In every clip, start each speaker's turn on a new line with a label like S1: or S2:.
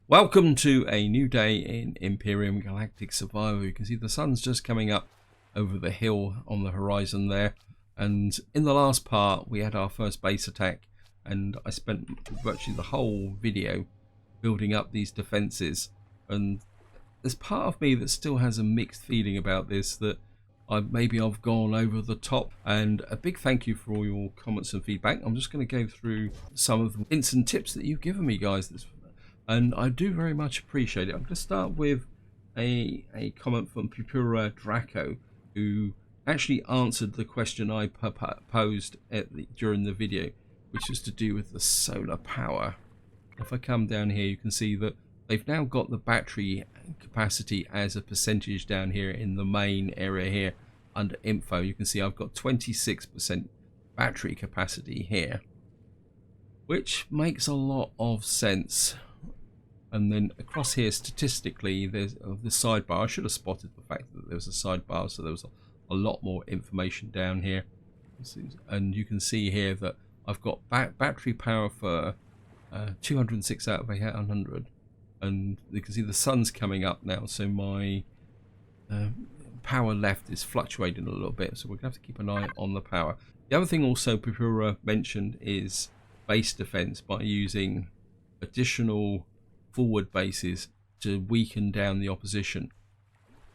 S1: Welcome to a new day in Empyrion Galactic Survival. You can see the sun's just coming up over the hill on the horizon there. And in the last part, we had our first base attack. And I spent virtually the whole video building up these defenses. And there's part of me that still has a mixed feeling about this, that maybe I've gone over the top. And a big thank you for all your comments and feedback. I'm just going to go through some of the hints and tips that you've given me, guys. And I do very much appreciate it. I'm going to start with a comment from Pupura Draco, who actually answered the question I posed during the video, which was to do with the solar power. If I come down here, you can see that they've now got the battery capacity as a percentage down here in the main area here under info. You can see I've got 26% battery capacity here, which makes a lot of sense. And then across here, statistically, there's the sidebar. I should have spotted the fact that there was a sidebar, so there was a lot more information down here. And you can see here that I've got battery power for 206 out of 800. And you can see the sun's coming up now, so my power left is fluctuating a little bit. So we're going to have to keep an eye on the power. The other thing also Pupura mentioned is base defense by using additional forward bases to weaken down the opposition,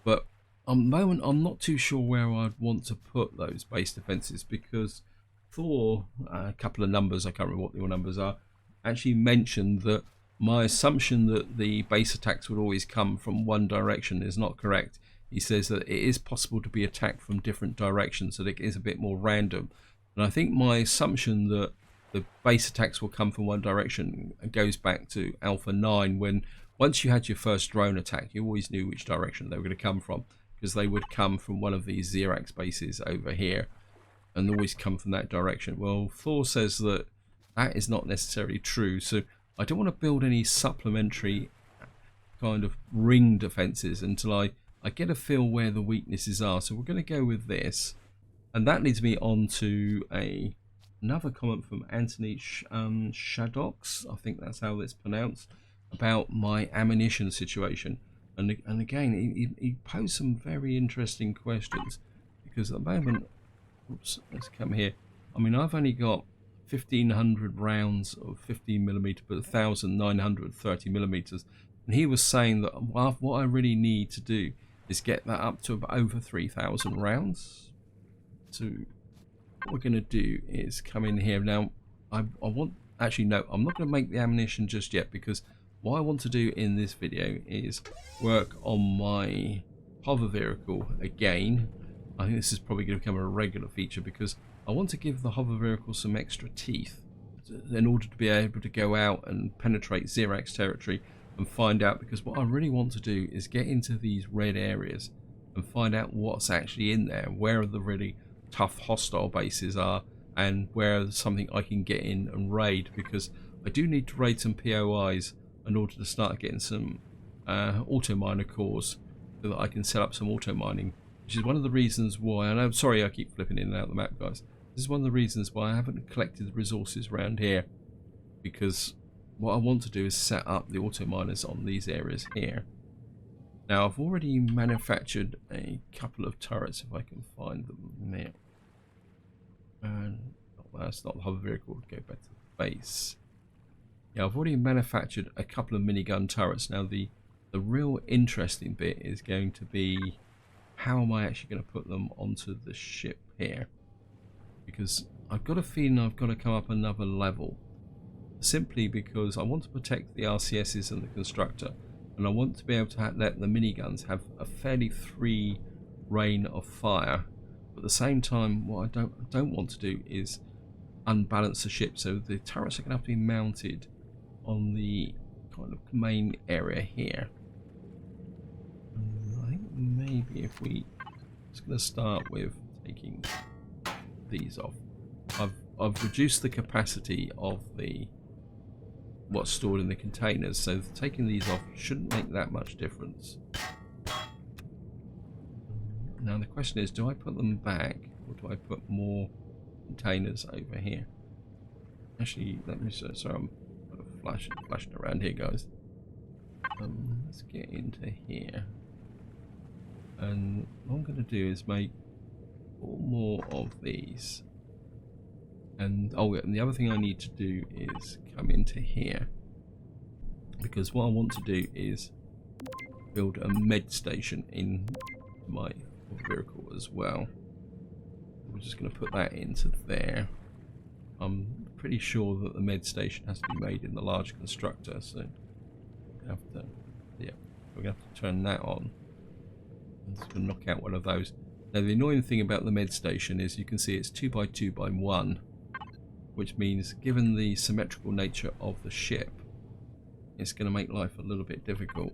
S1: but at the moment I'm not too sure where I'd want to put those base defenses, because Thor, a couple of numbers, I can't remember what your numbers are, actually mentioned that my assumption that the base attacks would always come from one direction is not correct. He says that it is possible to be attacked from different directions, so that it is a bit more random. And I think my assumption that the base attacks will come from one direction goes back to Alpha 9, when once you had your first drone attack, you always knew which direction they were going to come from, because they would come from one of these Xerax bases over here and always come from that direction. Well, Thor says that that is not necessarily true, so I don't want to build any supplementary kind of ring defenses until I get a feel where the weaknesses are. So we're going to go with this, and that leads me on to another comment from Anthony Shadox, I think that's how it's pronounced, about my ammunition situation. And again, he posed some very interesting questions, because at the moment, oops, let's come here. I mean, I've only got 1,500 rounds of 15mm, but 1,930 millimeters. And he was saying that what I really need to do is get that up to over 3,000 rounds. So what we're going to do is come in here now. I want, actually no, I'm not going to make the ammunition just yet, because what I want to do in this video is work on my hover vehicle again. I think this is probably going to become a regular feature, because I want to give the hover vehicle some extra teeth in order to be able to go out and penetrate Xerax territory and find out, because what I really want to do is get into these red areas and find out what's actually in there, where the really tough hostile bases are, and where something I can get in and raid, because I do need to raid some POIs in order to start getting some auto miner cores, so that I can set up some auto mining, which is one of the reasons why, and I'm sorry I keep flipping in and out of the map, guys, this is one of the reasons why I haven't collected the resources around here, because what I want to do is set up the auto miners on these areas here. Now I've already manufactured a couple of turrets, if I can find them there. And that's not the hover vehicle, go back to the base. Yeah, I've already manufactured a couple of minigun turrets. Now the real interesting bit is going to be, how am I actually going to put them onto the ship here? Because I've got a feeling I've got to come up another level, simply because I want to protect the RCSs and the constructor, and I want to be able to let the miniguns have a fairly free reign of fire. But at the same time, what I don't want to do is unbalance the ship, so the turrets are going to have to be mounted on the kind of main area here. I think maybe if we just going to start with taking these off. I've reduced the capacity of what's stored in the containers, so taking these off shouldn't make that much difference. Now the question is, do I put them back, or do I put more containers over here? Actually, let me, sorry, I'm flashing around here, guys. Let's get into here. And what I'm going to do is make 4 more of these. And oh, and the other thing I need to do is come into here, because what I want to do is build a med station in my vehicle as well. We're just going to put that into there. I'm pretty sure that the med station has to be made in the large constructor, so we have to, yeah, we're going to have to turn that on. I'm just going to knock out one of those. Now the annoying thing about the med station is you can see it's 2 by 2 by 1, which means given the symmetrical nature of the ship, it's going to make life a little bit difficult.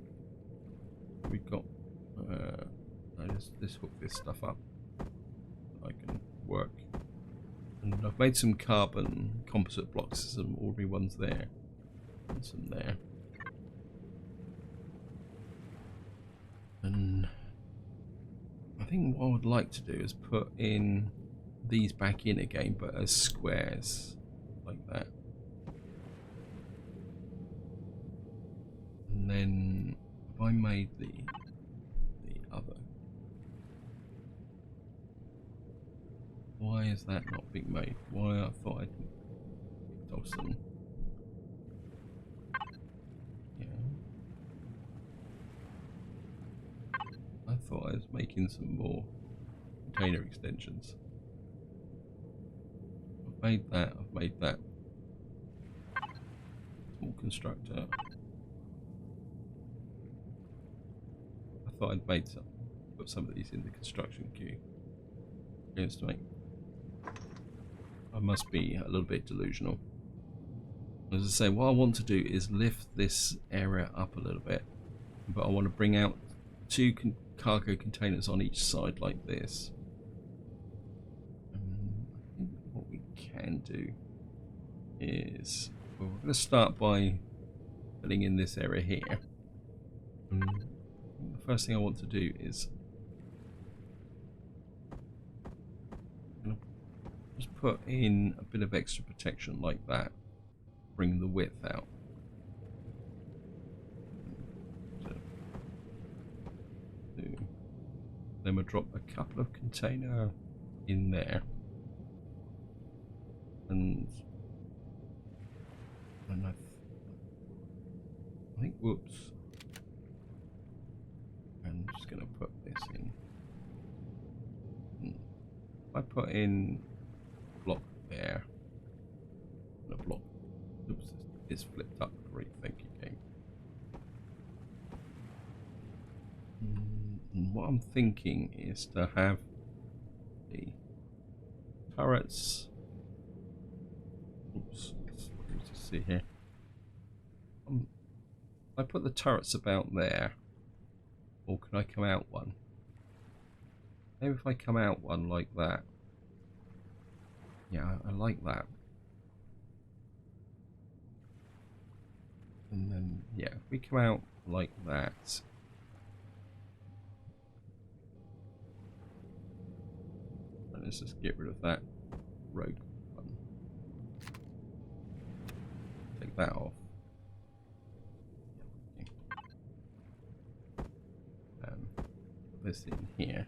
S1: We've got let's hook this stuff up. I can work. And I've made some carbon composite blocks, some ordinary ones there, and some there. And I think what I would like to do is put in these back in again, but as squares, like that. And then if I made the other, why is that not being made? Why I thought I'd Dawson. Yeah. I thought I was making some more container extensions. I've made that. Small constructor. I thought I'd made some. Put some of these in the construction queue. Against me. I must be a little bit delusional. As I say, what I want to do is lift this area up a little bit, but I want to bring out 2 cargo containers on each side like this. I think what we can do is, well, we're going to start by filling in this area here. And the first thing I want to do is just put in a bit of extra protection like that, bring the width out. Then we'll drop a couple of container in there, and I think, whoops, I'm just going to put this in. If I put in a block there, and a block, oops, it's flipped up. Great, thank you, game. And what I'm thinking is to have the turrets. Oops, let's just see here. I put the turrets about there, or can I come out one? Maybe if I come out one like that. Yeah, I like that. And then, yeah, if we come out like that. And let's just get rid of that rogue one. Take that off. Put this in here.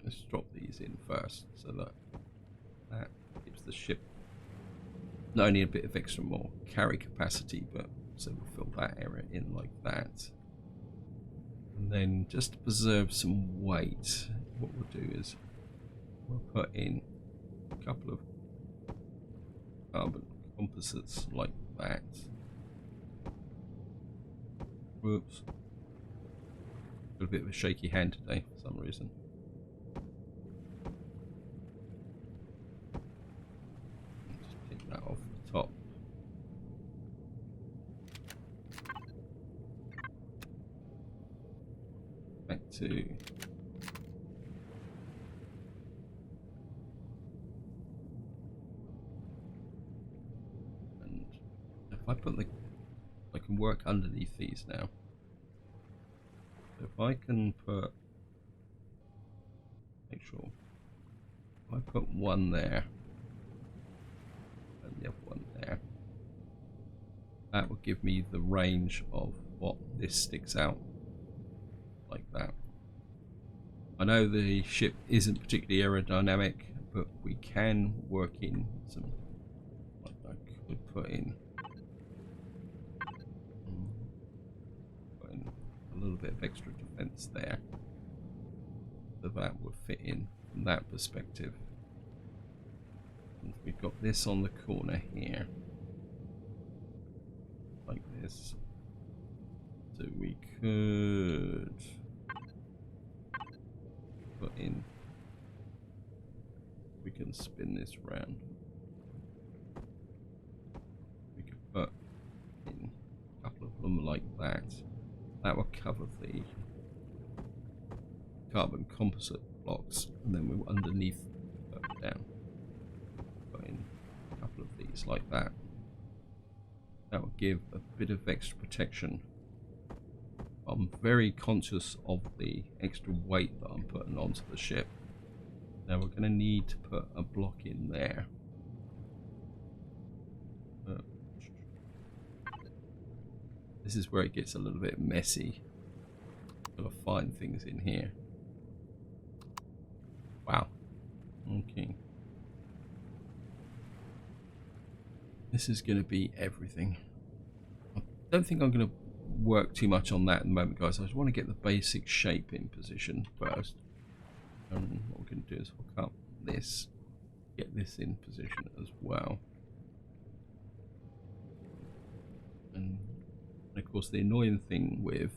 S1: Let's drop these in first, so that gives the ship not only a bit of extra more carry capacity, but so we'll fill that area in like that. And then just to preserve some weight, what we'll do is we'll put in a couple of carbon composites like that. Whoops. Got a bit of a shaky hand today for some reason. Just take that off the top. Back to I put the, I can work underneath these now. So if I can put, make sure, if I put one there, That will give me the range of what this sticks out like that. I know the ship isn't particularly aerodynamic, but we can work in some, like I could put in a little bit of extra defense there, so that would fit in from that perspective. And we've got this on the corner here, like this, so we could put in, we can spin this round, we could put in a couple of them like that. That will cover the carbon composite blocks, and then we underneath down put in a couple of these like that. That will give a bit of extra protection. I'm very conscious of the extra weight that I'm putting onto the ship. Now we're going to need to put a block in there. This is where it gets a little bit messy. Gotta find things in here. Wow. Okay. This is going to be everything. I don't think I'm going to work too much on that at the moment, guys. I just want to get the basic shape in position first. And what we're going to do is hook up this, get this in position as well. And of course, the annoying thing with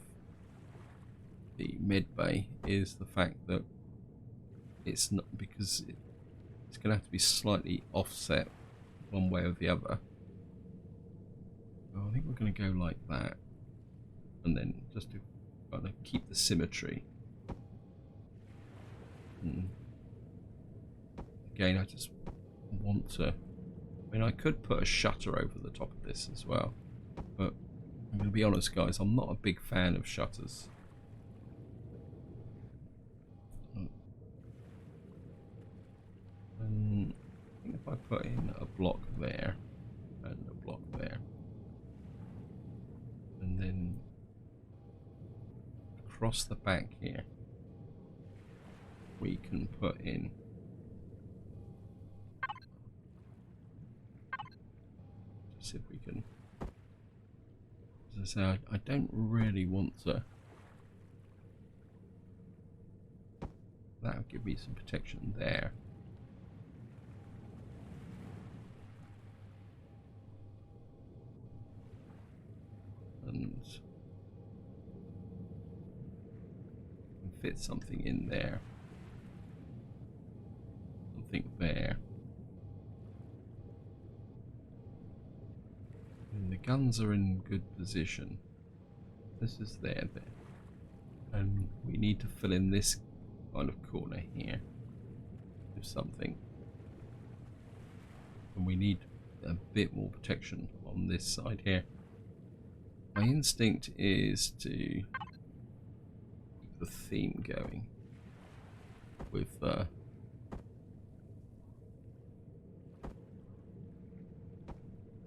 S1: the med bay is the fact that it's not, because it's going to have to be slightly offset one way or the other. Well, I think we're going to go like that, and then just to kind of keep the symmetry. And again, I just want to, I mean, I could put a shutter over the top of this as well, but I'm going to be honest, guys, I'm not a big fan of shutters. And I think if I put in a block there and a block there, and then across the back here, we can put in just see if we can. As I say, I don't really want to. That'll give me some protection there. And fit something in there. Something there. And the guns are in good position. This is there. And we need to fill in this kind of corner here with something. And we need a bit more protection on this side here. My instinct is to keep the theme going with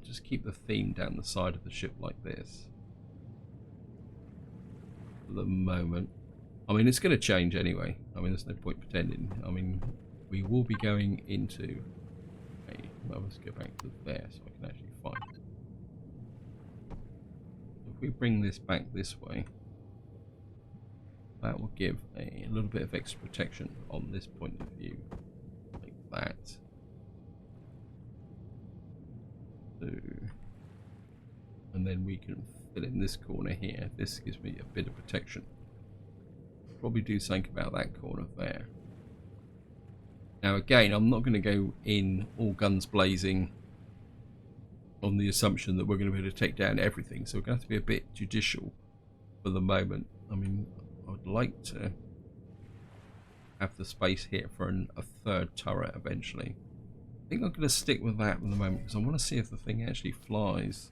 S1: just keep the theme down the side of the ship like this for the moment. I mean, it's going to change anyway. I mean, there's no point pretending. I mean, we will be going into a, well, let's go back to there so I can actually find it. If we bring this back this way, that will give a little bit of extra protection on this point of view, like that. So, and then we can fill in this corner here. This gives me a bit of protection. Probably do something about that corner there. Now again, I'm not going to go in all guns blazing on the assumption that we're going to be able to take down everything, so we're going to have to be a bit judicial for the moment. I mean, I would like to have the space here for a third turret eventually. I think I'm going to stick with that for the moment because I want to see if the thing actually flies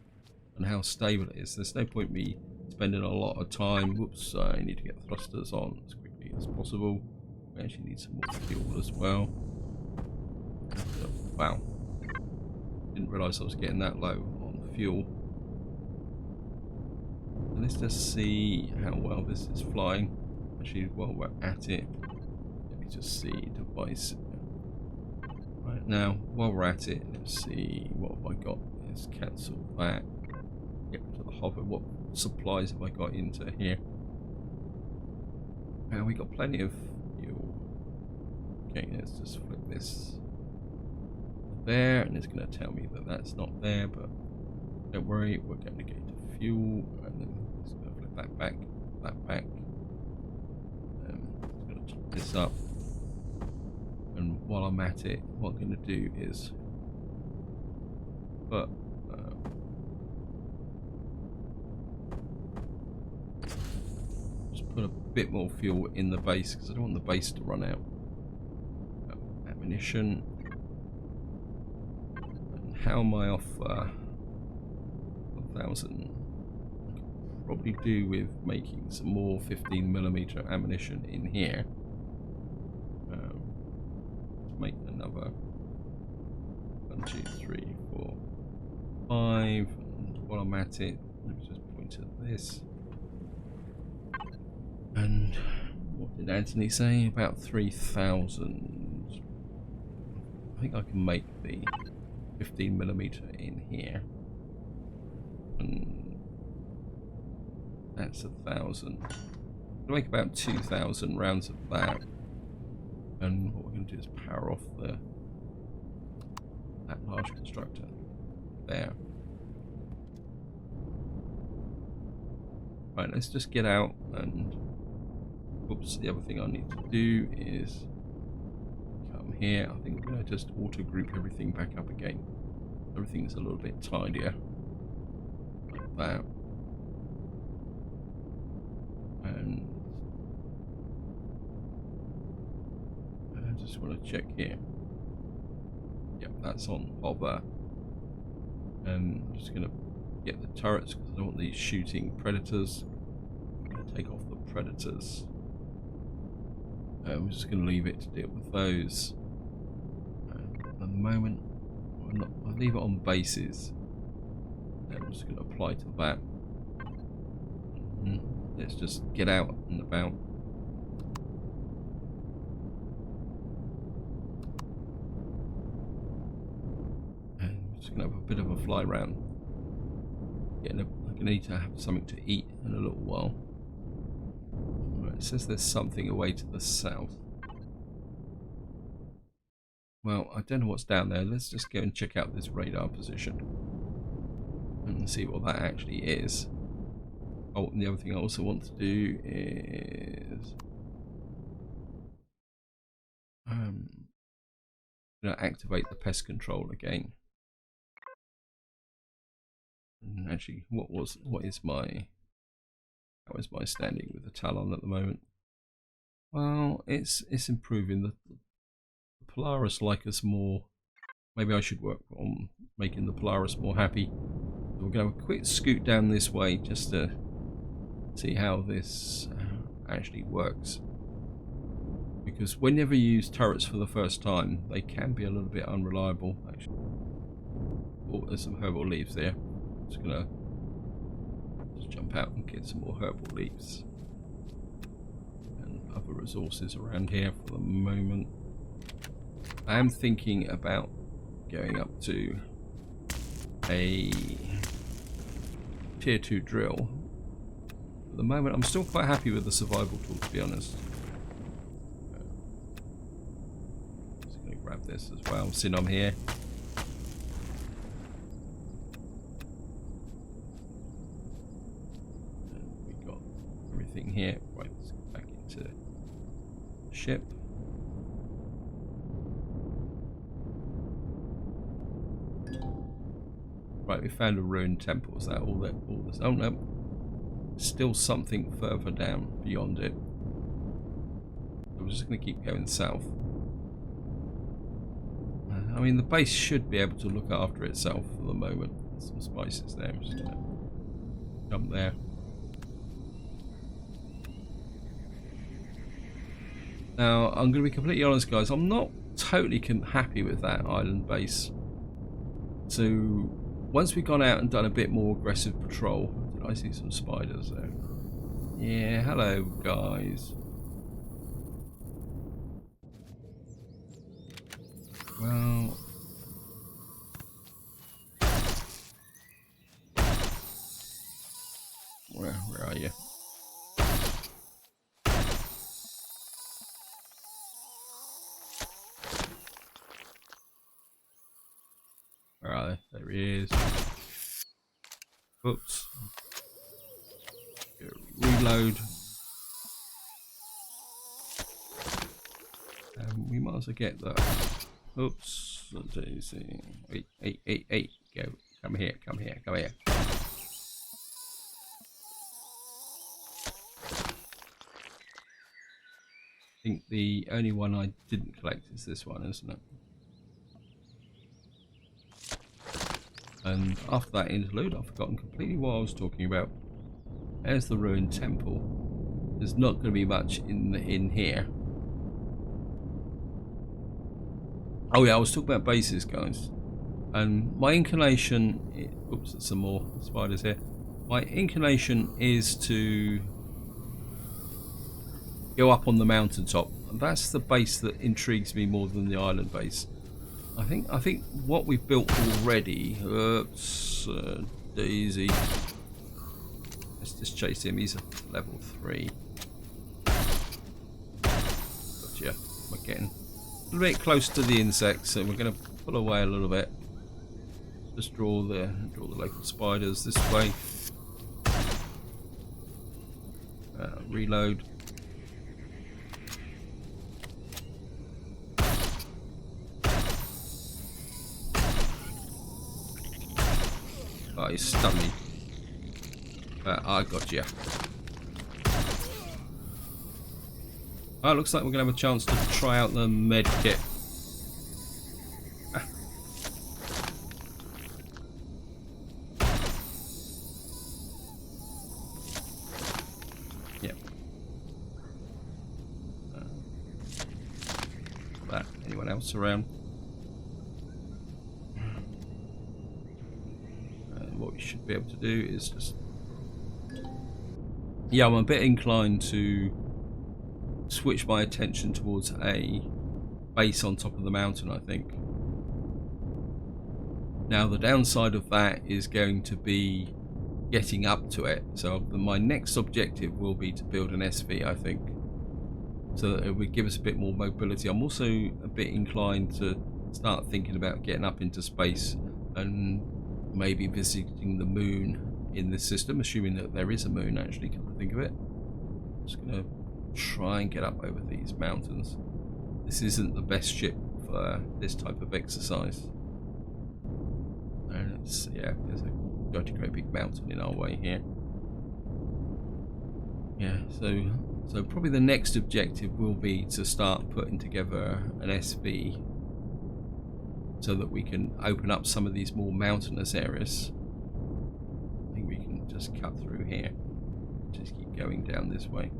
S1: and how stable it is. There's no point me spending a lot of time. Whoops, I need to get the thrusters on as quickly as possible. We actually need some more fuel as well. Wow. Didn't realise I was getting that low on fuel. let's just see how well this is flying. Actually, while we're at it, let me just see device. Right now, while we're at it, let's see what have I got. Let's cancel that. Get to the hover. What supplies have I got into here? Now we got plenty of fuel. Okay, let's just flip this there, and it's going to tell me that that's not there, but don't worry, we're going to go to fuel, and then it's going to flip that back, that back. It's going to top this up, and while I'm at it, what I'm going to do is put just put a bit more fuel in the base because I don't want the base to run out. Ammunition. And how am I off? 1,000. Probably do with making some more 15mm ammunition in here. Let's make another 1, 2, 3, 4, 5. And while I'm at it, let me just point to this. And what did Anthony say? About 3,000. I think I can make the 15mm in here. And that's 1,000. I'll make about 2,000 rounds of that. And what we're going to do is power off that large constructor there. Right, let's just get out and oops, the other thing I need to do is come here. I think we're going to just auto group everything back up again. Everything's a little bit tidier. Like that. And I just want to check here. Yep, that's on hover. And I'm just going to get the turrets because I don't want these shooting predators. I'm going to take off the predators. I'm just going to leave it to deal with those. At the moment, I'll leave it on bases. I'm just going to apply to that. Let's just get out and about. And I'm just going to have a bit of a fly round. I'm going to need to have something to eat in a little while. Right, it says there's something away to the south. Well, I don't know what's down there. Let's just go and check out this radar position and see what that actually is. Oh, and the other thing I also want to do is activate the pest control again. And actually, how is my standing with the Talon at the moment? Well, it's improving. The Polaris like us more. Maybe I should work on making the Polaris more happy. So we're going to have a quick scoot down this way just to see how this actually works. Because whenever you use turrets for the first time, they can be a little bit unreliable. Actually, oh, there's some herbal leaves there. I'm just gonna jump out and get some more herbal leaves and other resources around here for the moment. I am thinking about going up to a tier 2 drill. At the moment, I'm still quite happy with the survival tool, to be honest. Just going to grab this as well, since I'm here. And we got everything here. Right, let's go back into the ship. Right, we found a ruined temple. Is that all this? Oh no. Still something further down beyond it. So we're just going to keep going south. I mean, the base should be able to look after itself for the moment. There's some spices there. I'm just going to jump there. Now, I'm going to be completely honest, guys. I'm not totally happy with that island base. So once we've gone out and done a bit more aggressive patrol, I don't I see some spiders there. Yeah, hello guys. Well, where are you? Where are they? There he is. Oops. Reload. We might as well get that. Oops. Wait, hey, go. Come here. I think the only one I didn't collect is this one, isn't it? And after that interlude, I've forgotten completely what I was talking about. There's the ruined temple. There's not going to be much in here. Oh yeah, I was talking about bases, guys. And my inclination... Oops, there's some more spiders here. My inclination is to go up on the mountaintop. That's the base that intrigues me more than the island base. I think what we've built already. Oops, Daisy. Let's just chase him. He's a level 3. Gotcha. We're getting a little bit close to the insects, so we're going to pull away a little bit. Just draw the local spiders this way. Reload. Oh, he stunned me. I got you. Oh, it looks like we're going to have a chance to try out the med kit. Yep. Anyone else around? What we should be able to do is just... Yeah, I'm a bit inclined to switch my attention towards a base on top of the mountain, I think. Now, the downside of that is going to be getting up to it. So my next objective will be to build an SV, I think. So that it would give us a bit more mobility. I'm also a bit inclined to start thinking about getting up into space and maybe visiting the moon in this system, assuming that there is a moon actually, come to think of it. I'm just going to try and get up over these mountains. This isn't the best ship for this type of exercise. And it's, yeah, there's a great big mountain in our way here. Yeah, so probably the next objective will be to start putting together an SV so that we can open up some of these more mountainous areas. I think we can just cut through here. Just keep going down this way.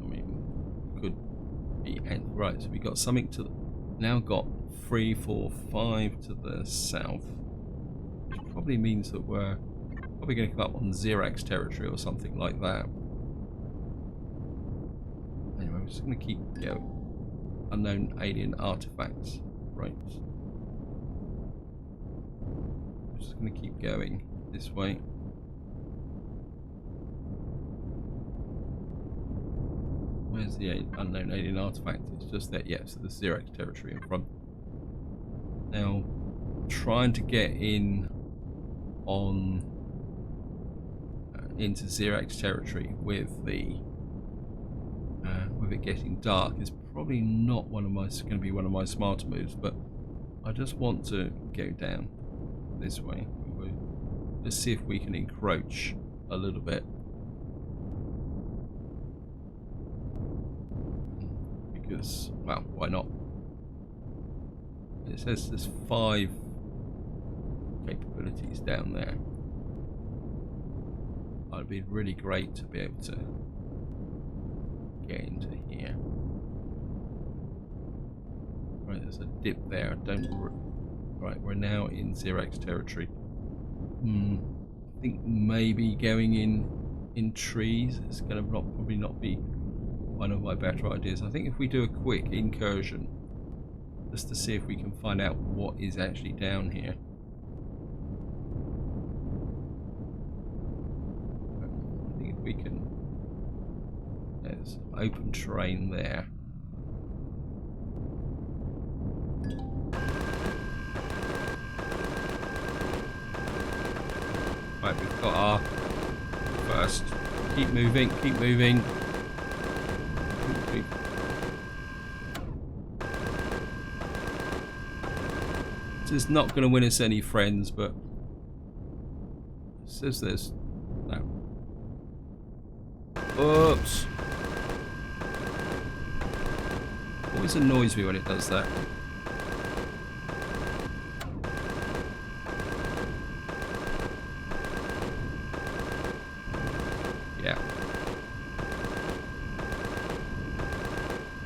S1: I mean, could be... Right, so we got something to... Now got 3, 4, 5 to the south. Which probably means that we're probably going to come up on Xerax territory or something like that. Anyway, we're just going to keep going. Unknown alien artifacts. Right. I'm just going to keep going this way. Where's the unknown alien artifact? It's just that, yeah, so the Xerax territory in front. Now, trying to get in on into Xerax territory with the with it getting dark is probably not going to be one of my smarter moves, but I just want to go down this way. Let's see if we can encroach a little bit, because, well, why not? It says there's 5 capabilities down there. It'd be really great to be able to get into here. Right, there's a dip there. Right, we're now in Xerax territory. I think maybe going in trees is going to probably not be one of my better ideas. I think if we do a quick incursion, just to see if we can find out what is actually down here. I think if we can... There's open terrain there. Right, we've got our first. Keep moving, keep moving. This is not going to win us any friends, but it says there's no. Oops. Always annoys me when it does that. Yeah.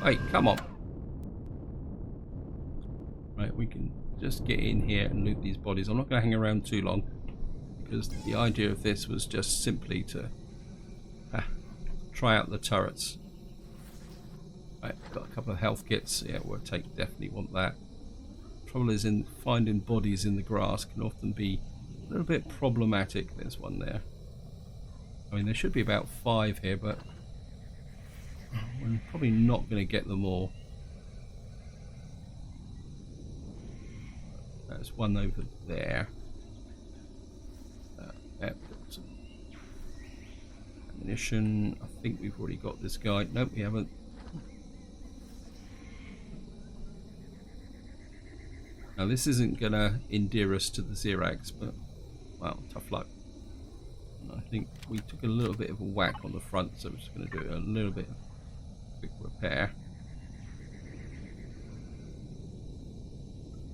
S1: Hey, come on. Right, we can just get in here and loot these bodies. I'm not going to hang around too long, because the idea of this was just simply to try out the turrets. Right, got a couple of health kits. Yeah, we'll definitely want that. Trouble is, in finding bodies in the grass can often be a little bit problematic. There's one there. I mean, there should be about 5 here, but we're probably not going to get them all. There's one over there. Some ammunition. I think we've already got this guy. Nope, we haven't. Now, this isn't going to endear us to the Xerax, but, well, tough luck. I think we took a little bit of a whack on the front, so we're just going to do a little bit of quick repair.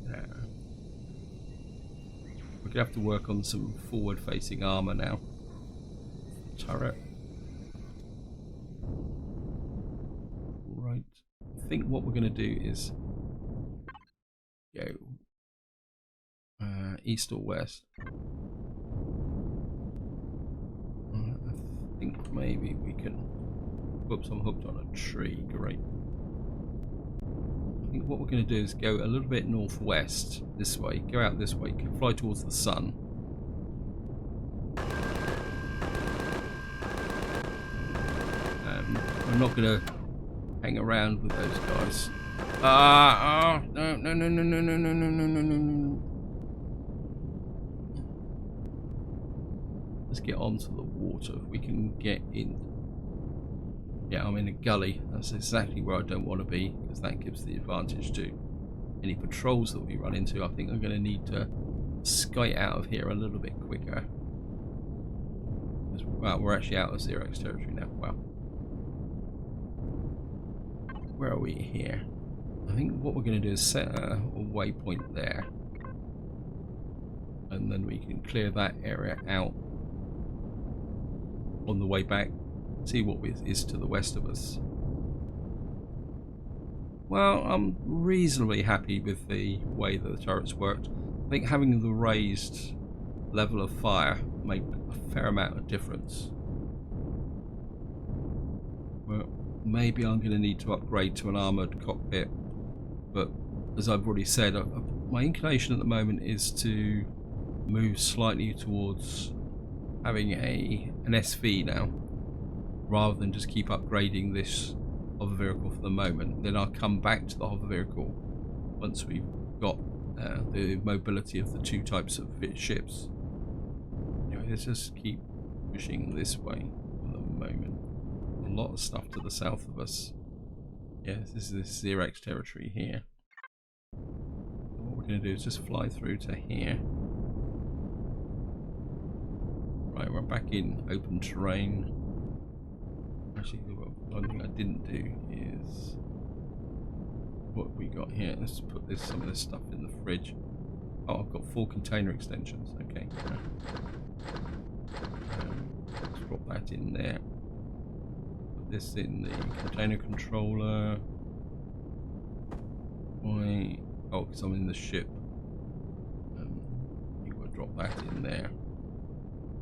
S1: We're going to have to work on some forward-facing armor now. Turret. Right. I think what we're going to do is go east or west. I think maybe we can... Whoops, I'm hooked on a tree. Great. I think what we're going to do is go a little bit northwest this way, go out this way, fly towards the sun. We're not going to hang around with those guys. No, no, no, no, no, no, no, no, no, no, no. Let's get onto the water if we can get in. Yeah, I'm in a gully. That's exactly where I don't want to be, because that gives the advantage to any patrols that we run into. I think I'm going to need to skite out of here a little bit quicker. Wow, we're actually out of Xerax territory now. Wow. Where are we here? I think what we're going to do is set a waypoint there. And then we can clear that area out on the way back. See what is to the west of us. Well, I'm reasonably happy with the way that the turrets worked. I think having the raised level of fire made a fair amount of difference. Well, maybe I'm going to need to upgrade to an armoured cockpit, but as I've already said, my inclination at the moment is to move slightly towards having an SV now, rather than just keep upgrading this hover vehicle for the moment. Then I'll come back to the hover vehicle once we've got the mobility of the 2 types of ships. Anyway, let's just keep pushing this way for the moment. A lot of stuff to the south of us. Yes, this is this Xerax territory here. So what we're going to do is just fly through to here. Right, we're back in open terrain. Actually, one thing I didn't do is what we got here. Let's put some of this stuff in the fridge. Oh, I've got 4 container extensions. Okay. Let's drop that in there. Put this in the container controller. Why? Oh, because I'm in the ship. drop that in there.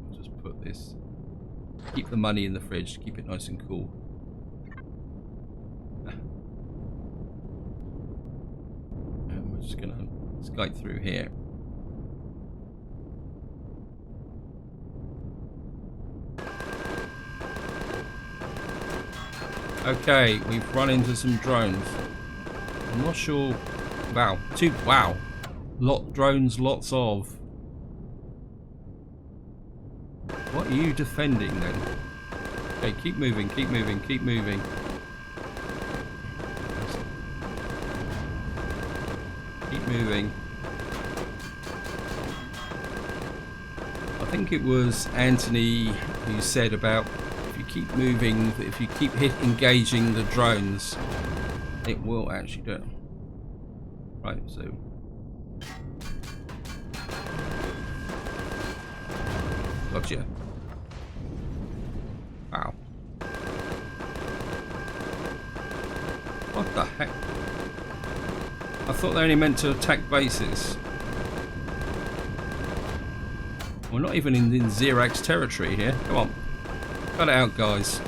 S1: I'll just put this. Keep the money in the fridge. Keep it nice and cool. And we're just gonna skate through here. Okay, we've run into some drones. I'm not sure. Wow, wow, drones, lots of. What are you defending then? Okay, keep moving, keep moving, keep moving. Keep moving. I think it was Anthony who said about if you keep moving, if you keep engaging the drones, it will actually do it. Right, so gotcha. Wow. What the heck? I thought they only meant to attack bases. We're not even in Xerax territory here. Come on. Cut it out, guys.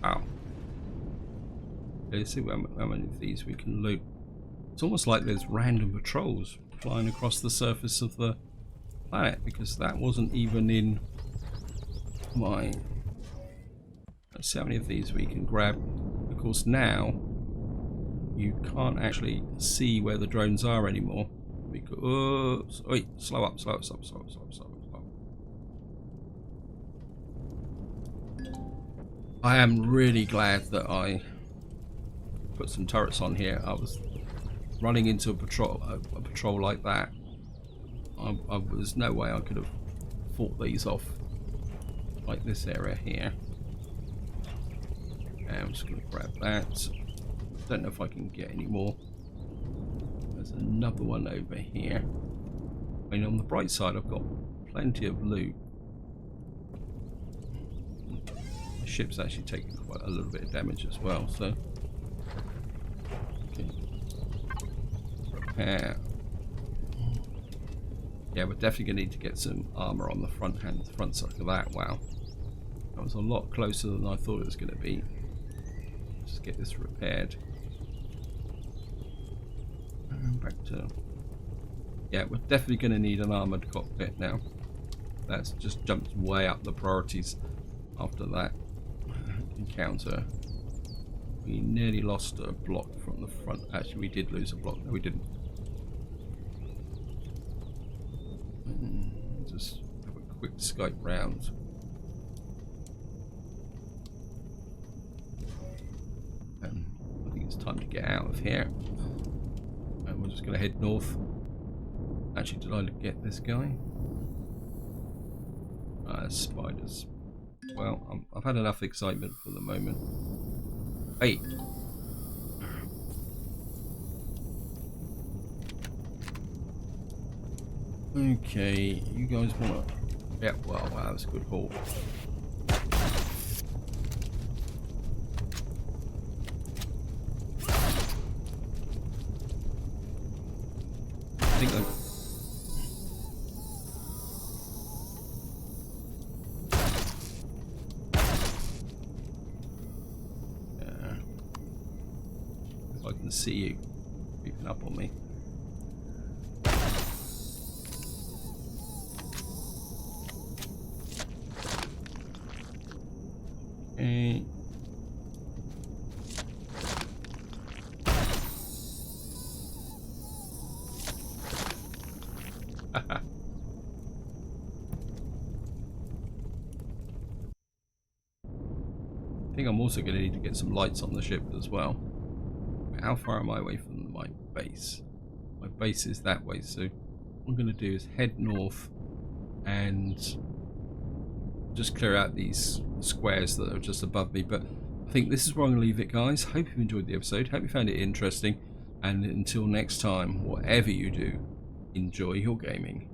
S1: Wow. Let's see how many of these we can loot. It's almost like there's random patrols flying across the surface of the planet, because that wasn't even in my... Let's see how many of these we can grab. Of course, now you can't actually see where the drones are anymore. Because... Wait, slow up, slow up, slow up, slow up, slow up, slow up. I am really glad that I put some turrets on here. I was running into a patrol like that. There's no way I could have fought these off like this area here. And I'm just going to grab that. Don't know if I can get any more. There's another one over here. I mean, on the bright side, I've got plenty of loot. The ship's actually taking quite a little bit of damage as well, so. Okay. Repair. Yeah, we're definitely going to need to get some armor on the front side of that. Wow. That was a lot closer than I thought it was going to be. Just get this repaired. And back to... Yeah, we're definitely going to need an armored cockpit now. That's just jumped way up the priorities after that encounter. We nearly lost a block from the front. Actually, we did lose a block. No, we didn't. Just have a quick Skype round. And I think it's time to get out of here. And we're just going to head north. Actually, did I get this guy? Spiders. Well, I've had enough excitement for the moment. Hey! Okay, you guys wanna... Yeah, well, wow, that's a good haul. I think if I can see you creeping up on me. Okay. I think I'm also going to need to get some lights on the ship as well. How far am I away from my base? My base is that way, so what I'm going to do is head north and just clear out these squares that are just above me. But I think this is where I'm going to leave it, guys. Hope you enjoyed the episode. Hope you found it interesting. And until next time, whatever you do, enjoy your gaming.